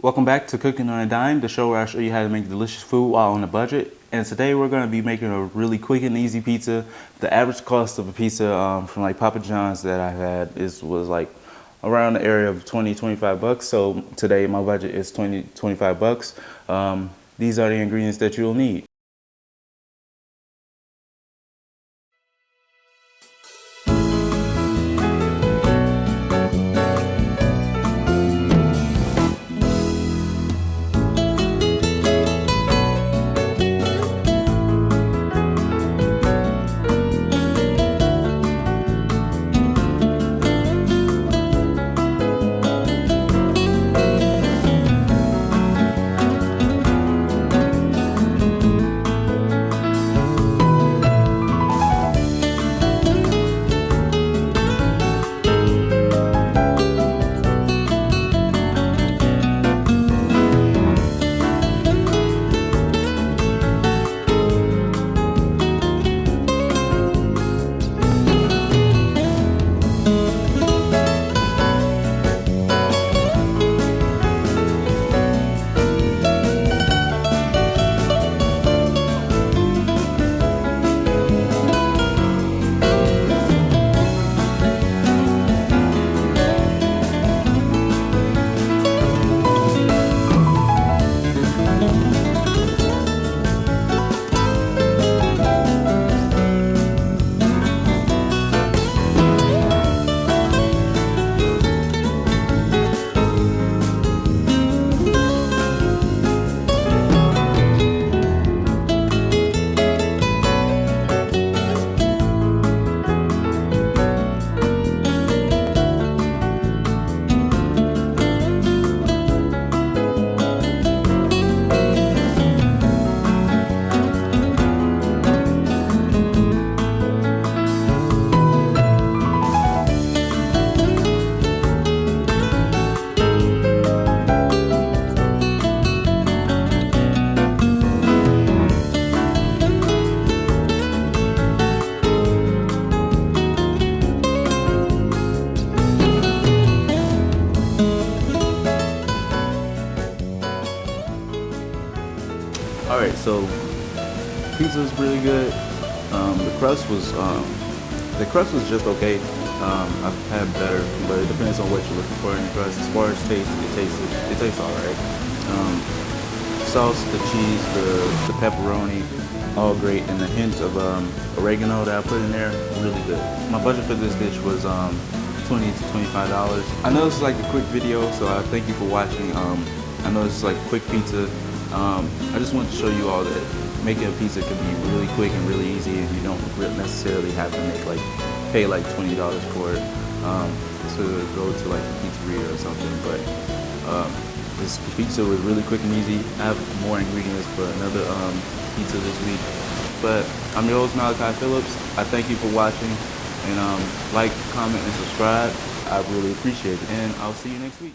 Welcome back to Cooking on a Dime, the show where I show you how to make delicious food while on a budget. And today we're going to be making a really quick and easy pizza. The average cost of a pizza from like Papa John's that I've had was like around the area of 20-25 bucks. So today my budget is 20-25 bucks. These are the ingredients that you'll need. All right, so pizza is really good. The crust was just okay. I've had better, but it depends on what you're looking for in the crust. As far as taste, it tastes all right. Sauce, the cheese, the pepperoni, all great, and the hint of oregano that I put in there, really good. My budget for this dish was $20 to $25. I know this is like a quick video, so I thank you for watching. I know this is like a quick pizza. I just wanted to show you all that making a pizza can be really quick and really easy, and you don't necessarily have to pay like $20 for it to go to like a pizzeria or something. But this pizza was really quick and easy. I have more ingredients for another pizza this week. But I'm your host, Malachi Phillips. I thank you for watching, and like, comment, and subscribe. I really appreciate it, and I'll see you next week.